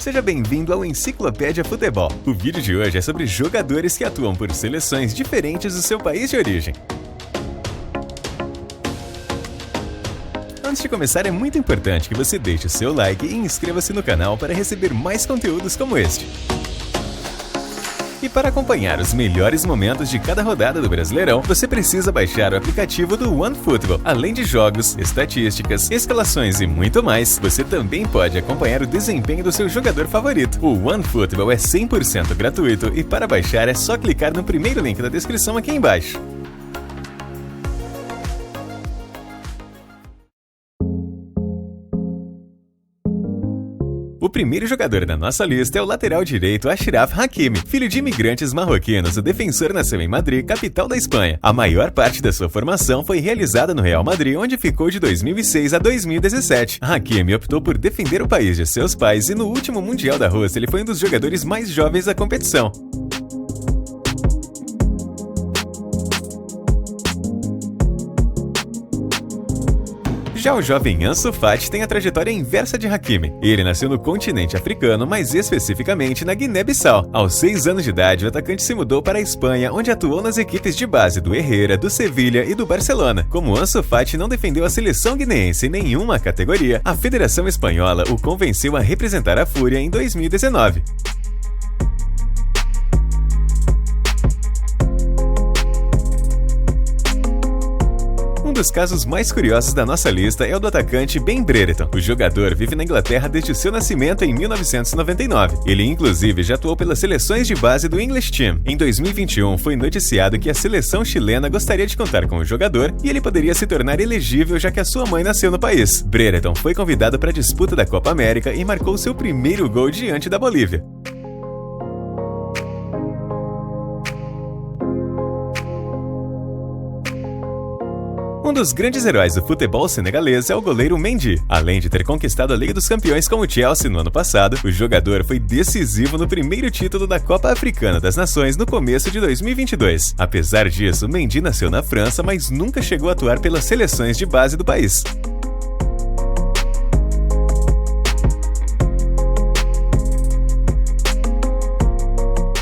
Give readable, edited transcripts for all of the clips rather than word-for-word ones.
seja bem-vindo ao Enciclopédia Futebol. O vídeo de hoje é sobre jogadores que atuam por seleções diferentes do seu país de origem. Antes de começar, é muito importante que você deixe o seu like e inscreva-se no canal para receber mais conteúdos como este. E para acompanhar os melhores momentos de cada rodada do Brasileirão, você precisa baixar o aplicativo do OneFootball. Além de jogos, estatísticas, escalações e muito mais, você também pode acompanhar o desempenho do seu jogador favorito. O OneFootball é 100% gratuito e para baixar é só clicar no primeiro link da descrição aqui embaixo. O primeiro jogador da nossa lista é o lateral direito Achraf Hakimi. Filho de imigrantes marroquinos, o defensor nasceu em Madrid, capital da Espanha. A maior parte da sua formação foi realizada no Real Madrid, onde ficou de 2006 a 2017. Hakimi optou por defender o país de seus pais e no último Mundial da Rússia ele foi um dos jogadores mais jovens da competição. Já o jovem Ansu Fati tem a trajetória inversa de Hakimi. Ele nasceu no continente africano, mais especificamente na Guiné-Bissau. Aos 6 anos de idade, o atacante se mudou para a Espanha, onde atuou nas equipes de base do Herrera, do Sevilha e do Barcelona. Como Ansu Fati não defendeu a seleção guineense em nenhuma categoria, a Federação Espanhola o convenceu a representar a Fúria em 2019. Um dos casos mais curiosos da nossa lista é o do atacante Ben Brereton. O jogador vive na Inglaterra desde o seu nascimento em 1999. Ele inclusive já atuou pelas seleções de base do English Team. Em 2021 foi noticiado que a seleção chilena gostaria de contar com o jogador e ele poderia se tornar elegível já que a sua mãe nasceu no país. Brereton foi convidado para a disputa da Copa América e marcou seu primeiro gol diante da Bolívia. Um dos grandes heróis do futebol senegalês é o goleiro Mendy. Além de ter conquistado a Liga dos Campeões com o Chelsea no ano passado, o jogador foi decisivo no primeiro título da Copa Africana das Nações no começo de 2022. Apesar disso, Mendy nasceu na França, mas nunca chegou a atuar pelas seleções de base do país.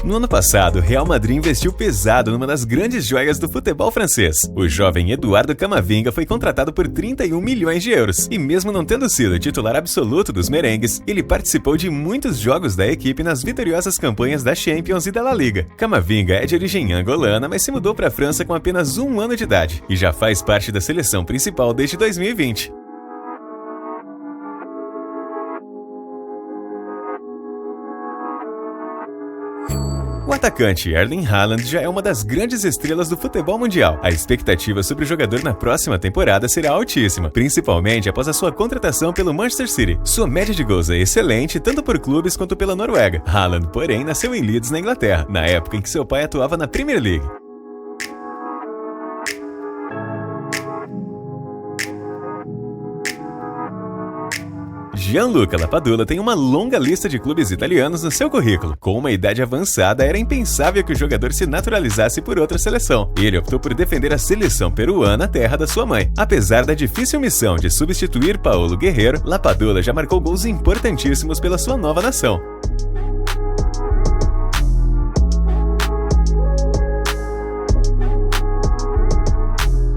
No ano passado, o Real Madrid investiu pesado numa das grandes joias do futebol francês. O jovem Eduardo Camavinga foi contratado por 31 milhões de euros. E mesmo não tendo sido titular absoluto dos merengues, ele participou de muitos jogos da equipe nas vitoriosas campanhas da Champions e da La Liga. Camavinga é de origem angolana, mas se mudou para a França com apenas 1 ano de idade e já faz parte da seleção principal desde 2020. O atacante Erling Haaland já é uma das grandes estrelas do futebol mundial. A expectativa sobre o jogador na próxima temporada será altíssima, principalmente após a sua contratação pelo Manchester City. Sua média de gols é excelente, tanto por clubes quanto pela Noruega. Haaland, porém, nasceu em Leeds, na Inglaterra, na época em que seu pai atuava na Premier League. Gianluca Lapadula tem uma longa lista de clubes italianos no seu currículo. Com uma idade avançada, era impensável que o jogador se naturalizasse por outra seleção. Ele optou por defender a seleção peruana, terra da sua mãe. Apesar da difícil missão de substituir Paulo Guerreiro, Lapadula já marcou gols importantíssimos pela sua nova nação.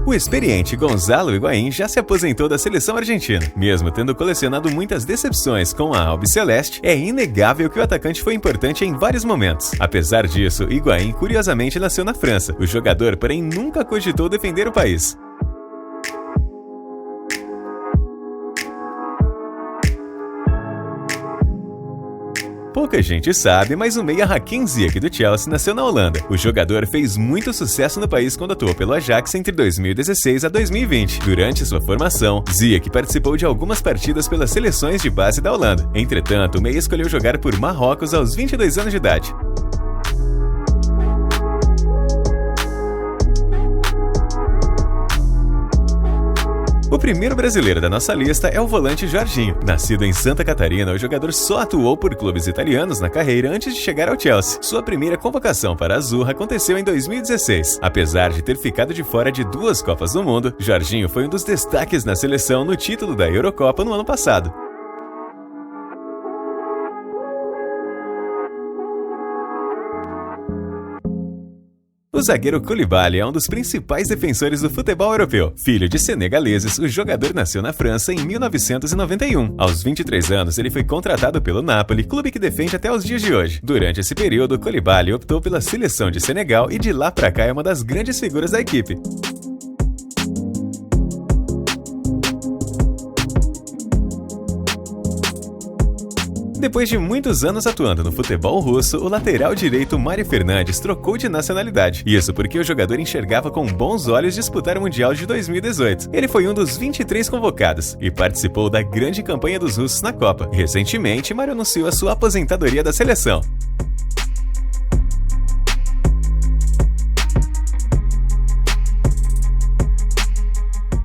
O experiente Gonzalo Higuaín já se aposentou da seleção argentina. Mesmo tendo colecionado muitas decepções com a albiceleste, é inegável que o atacante foi importante em vários momentos. Apesar disso, Higuaín curiosamente nasceu na França. O jogador, porém, nunca cogitou defender o país. Pouca gente sabe, mas o meia Hakim Ziyech do Chelsea nasceu na Holanda. O jogador fez muito sucesso no país quando atuou pelo Ajax entre 2016 a 2020. Durante sua formação, Ziyech participou de algumas partidas pelas seleções de base da Holanda. Entretanto, o meia escolheu jogar por Marrocos aos 22 anos de idade. O primeiro brasileiro da nossa lista é o volante Jorginho. Nascido em Santa Catarina, o jogador só atuou por clubes italianos na carreira antes de chegar ao Chelsea. Sua primeira convocação para a Azurra aconteceu em 2016. Apesar de ter ficado de fora de 2 Copas do Mundo, Jorginho foi um dos destaques na seleção no título da Eurocopa no ano passado. O zagueiro Koulibaly é um dos principais defensores do futebol europeu. Filho de senegaleses, o jogador nasceu na França em 1991. Aos 23 anos, ele foi contratado pelo Napoli, clube que defende até os dias de hoje. Durante esse período, Koulibaly optou pela seleção de Senegal e de lá pra cá é uma das grandes figuras da equipe. Depois de muitos anos atuando no futebol russo, o lateral direito Mário Fernandes trocou de nacionalidade. Isso porque o jogador enxergava com bons olhos disputar o Mundial de 2018. Ele foi um dos 23 convocados e participou da grande campanha dos russos na Copa. Recentemente, Mário anunciou a sua aposentadoria da seleção.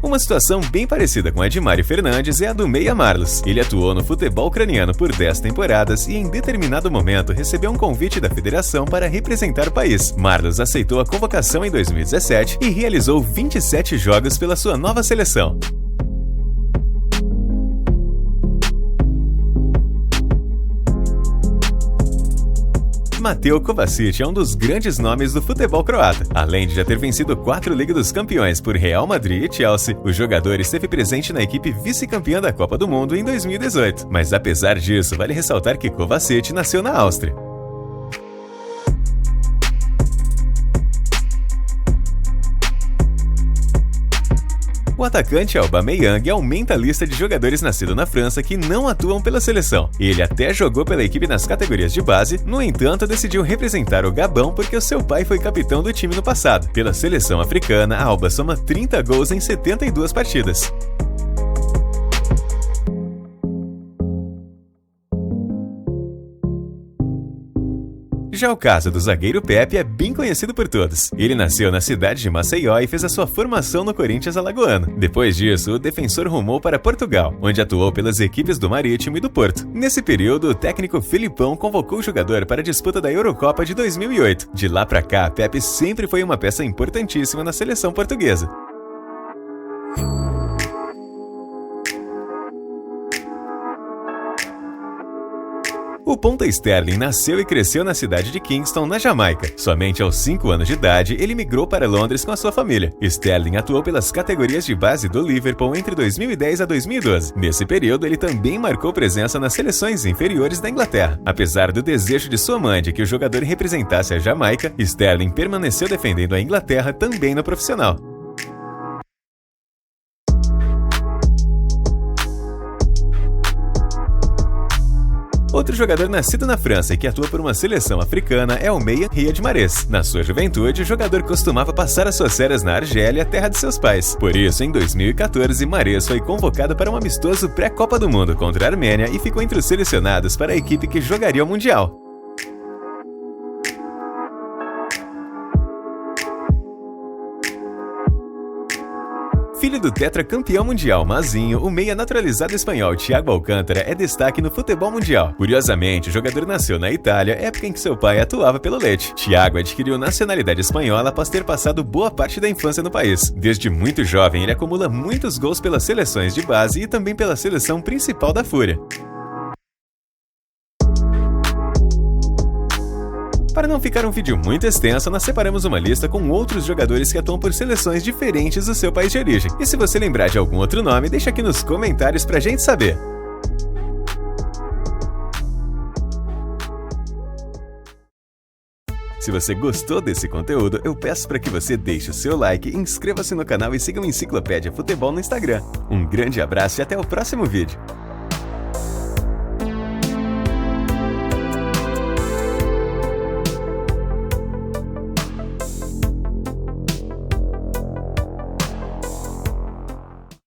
Uma situação bem parecida com a de Mário Fernandes é a do meia Marlos. Ele atuou no futebol ucraniano por 10 temporadas e em determinado momento recebeu um convite da federação para representar o país. Marlos aceitou a convocação em 2017 e realizou 27 jogos pela sua nova seleção. Mateo Kovacic é um dos grandes nomes do futebol croata. Além de já ter vencido 4 Liga dos Campeões por Real Madrid e Chelsea, o jogador esteve presente na equipe vice-campeã da Copa do Mundo em 2018. Mas apesar disso, vale ressaltar que Kovacic nasceu na Áustria. O atacante Aubameyang aumenta a lista de jogadores nascidos na França que não atuam pela seleção. Ele até jogou pela equipe nas categorias de base, no entanto decidiu representar o Gabão porque o seu pai foi capitão do time no passado. Pela seleção africana, Alba soma 30 gols em 72 partidas. Já o caso do zagueiro Pepe é bem conhecido por todos. Ele nasceu na cidade de Maceió e fez a sua formação no Corinthians alagoano. Depois disso, o defensor rumou para Portugal, onde atuou pelas equipes do Marítimo e do Porto. Nesse período, o técnico Filipão convocou o jogador para a disputa da Eurocopa de 2008. De lá pra cá, Pepe sempre foi uma peça importantíssima na seleção portuguesa. O ponta Sterling nasceu e cresceu na cidade de Kingston, na Jamaica. Somente aos 5 anos de idade, ele migrou para Londres com a sua família. Sterling atuou pelas categorias de base do Liverpool entre 2010 a 2012. Nesse período, ele também marcou presença nas seleções inferiores da Inglaterra. Apesar do desejo de sua mãe de que o jogador representasse a Jamaica, Sterling permaneceu defendendo a Inglaterra também no profissional. Outro jogador nascido na França e que atua por uma seleção africana é o meia Riyad Mahrez. Na sua juventude, o jogador costumava passar as suas férias na Argélia, terra de seus pais. Por isso, em 2014, Mahrez foi convocado para um amistoso pré-Copa do Mundo contra a Armênia e ficou entre os selecionados para a equipe que jogaria o Mundial. Filho do tetracampeão mundial Mazinho, o meia naturalizado espanhol Thiago Alcântara é destaque no futebol mundial. Curiosamente, o jogador nasceu na Itália, época em que seu pai atuava pelo Lecce. Thiago adquiriu nacionalidade espanhola após ter passado boa parte da infância no país. Desde muito jovem, ele acumula muitos gols pelas seleções de base e também pela seleção principal da Fúria. Para não ficar um vídeo muito extenso, nós separamos uma lista com outros jogadores que atuam por seleções diferentes do seu país de origem. E se você lembrar de algum outro nome, deixa aqui nos comentários pra gente saber. Se você gostou desse conteúdo, eu peço para que você deixe o seu like, inscreva-se no canal e siga o Enciclopédia Futebol no Instagram. Um grande abraço e até o próximo vídeo!